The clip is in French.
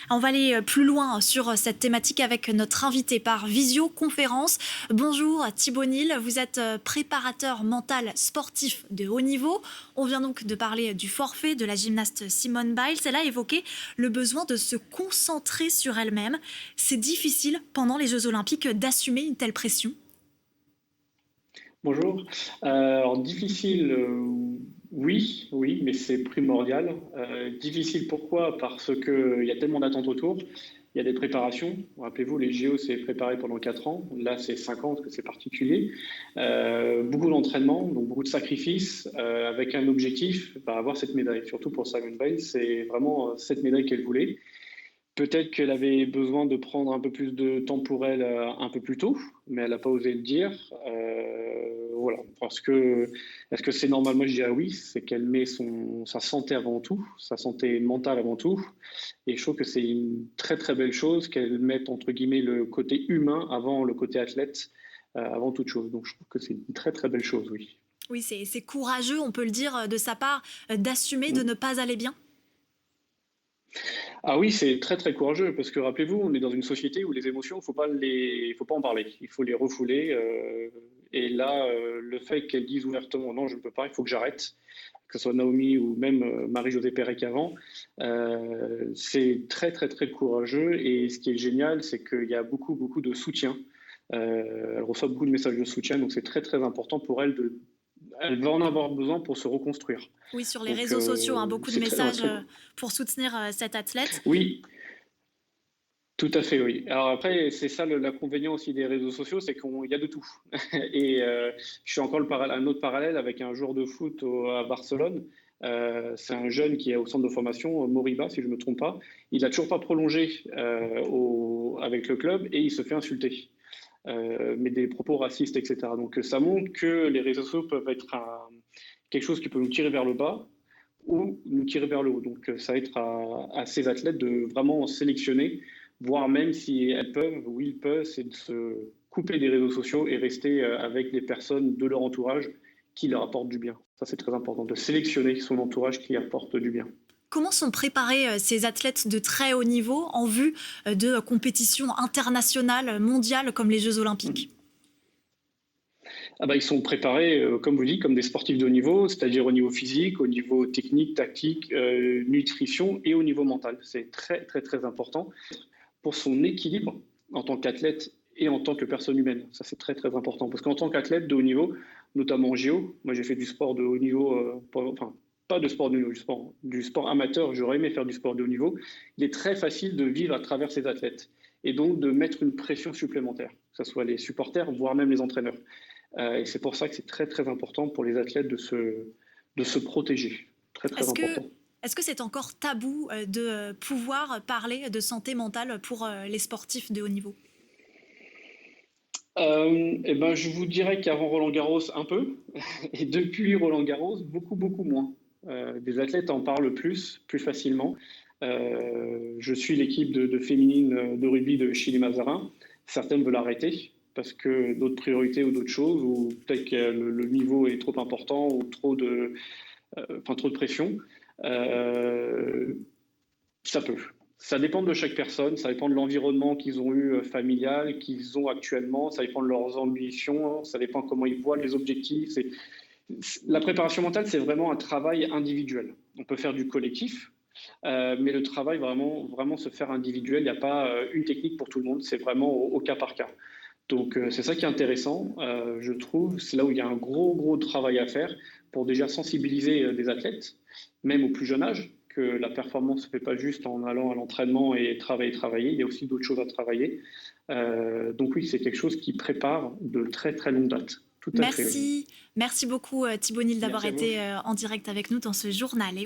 On va aller plus loin sur cette thématique avec notre invité par visioconférence. Bonjour Thibaut Nil, vous êtes préparateur mental sportif de haut niveau. On vient donc de parler du forfait de la gymnaste Simone Biles. Elle a évoqué le besoin de se concentrer sur elle-même. C'est difficile pendant les Jeux Olympiques d'assumer une telle pression? Bonjour. Alors difficile, oui, oui, mais c'est primordial. Difficile pourquoi? Parce qu'il y a tellement d'attentes autour. Il y a des préparations. Rappelez-vous, les JO, c'est préparé pendant 4 ans. Là, c'est 5 ans, parce que c'est particulier. Beaucoup d'entraînement, donc beaucoup de sacrifices, avec un objectif, avoir cette médaille. Surtout pour Simone Biles, c'est vraiment cette médaille qu'elle voulait. Peut-être qu'elle avait besoin de prendre un peu plus de temps pour elle un peu plus tôt, mais elle n'a pas osé le dire. Voilà. Est-ce que c'est normal? Moi, je dirais oui. C'est qu'elle met sa santé avant tout, sa santé mentale avant tout. Et je trouve que c'est une très très belle chose qu'elle mette entre guillemets le côté humain avant le côté athlète, avant toute chose. Donc je trouve que c'est une très très belle chose, oui. Oui, c'est courageux, on peut le dire, de sa part, d'assumer de ne pas aller bien. Ah oui, c'est très très courageux parce que rappelez-vous, on est dans une société où les émotions, faut pas en parler, il faut les refouler. Et là, le fait qu'elle dise ouvertement non, je ne peux pas, il faut que j'arrête, que ce soit Naomi ou même Marie-Josée Pérec avant, c'est très très très courageux. Et ce qui est génial, c'est qu'il y a beaucoup beaucoup de soutien. Elle reçoit beaucoup de messages de soutien, donc c'est très très important pour elle elle va en avoir besoin pour se reconstruire. Oui, sur les Donc réseaux sociaux, hein, beaucoup de c'est très, messages très pour soutenir cette athlète. oui. Tout à fait, oui. Alors après, c'est ça l'inconvénient aussi des réseaux sociaux, c'est qu'il y a de tout. Et je suis encore un autre parallèle avec un joueur de foot à Barcelone. C'est un jeune qui est au centre de formation, Moriba, si je ne me trompe pas. Il n'a toujours pas prolongé avec le club et il se fait insulter. Mais des propos racistes, etc. Donc ça montre que les réseaux sociaux peuvent être quelque chose qui peut nous tirer vers le bas ou nous tirer vers le haut. Donc ça va être à ces athlètes de vraiment sélectionner, voire même si elles peuvent, ou ils peuvent, c'est de se couper des réseaux sociaux et rester avec des personnes de leur entourage qui leur apportent du bien. Ça, c'est très important, de sélectionner son entourage qui apporte du bien. Comment sont préparés ces athlètes de très haut niveau en vue de compétitions internationales, mondiales comme les Jeux Olympiques? Ah bah, ils sont préparés, comme vous dites, comme des sportifs de haut niveau, c'est-à-dire au niveau physique, au niveau technique, tactique, nutrition et au niveau mental. C'est très, très, très important pour son équilibre en tant qu'athlète et en tant que personne humaine. Ça, c'est très, très important. Parce qu'en tant qu'athlète de haut niveau, notamment en JO, moi j'ai fait du sport de haut niveau, enfin, pas de sport de haut niveau, du sport amateur, j'aurais aimé faire du sport de haut niveau. Il est très facile de vivre à travers ces athlètes et donc de mettre une pression supplémentaire, que ce soit les supporters, voire même les entraîneurs. Et c'est pour ça que c'est très, très important pour les athlètes de se protéger. Très, très Est-ce que important. est-ce que c'est encore tabou de pouvoir parler de santé mentale pour les sportifs de haut niveau? Eh ben, je vous dirais qu'avant Roland Garros, un peu, et depuis Roland Garros, beaucoup, beaucoup moins. Des athlètes en parlent plus facilement. Je suis l'équipe de féminine de rugby de Chili Mazarin. Certaines veulent arrêter parce que d'autres priorités ou d'autres choses, ou peut-être que le niveau est trop important ou trop de pression. Euh, Ça peut. Ça dépend de chaque personne, ça dépend de l'environnement qu'ils ont eu familial, qu'ils ont actuellement, ça dépend de leurs ambitions, ça dépend comment ils voient les objectifs. La préparation mentale, c'est vraiment un travail individuel. On peut faire du collectif, mais le travail vraiment, vraiment se faire individuel. Il n'y a pas une technique pour tout le monde, c'est vraiment au cas par cas. Donc c'est ça qui est intéressant, je trouve. C'est là où il y a un gros, gros travail à faire pour déjà sensibiliser des athlètes, même au plus jeune âge, que la performance ne se fait pas juste en allant à l'entraînement et travailler, travailler. Il y a aussi d'autres choses à travailler. Donc oui, c'est quelque chose qui prépare de très, très longue date. Tout à fait, oui. Merci beaucoup Thibaut Nil d'avoir Merci à vous. été en direct avec nous dans ce journal.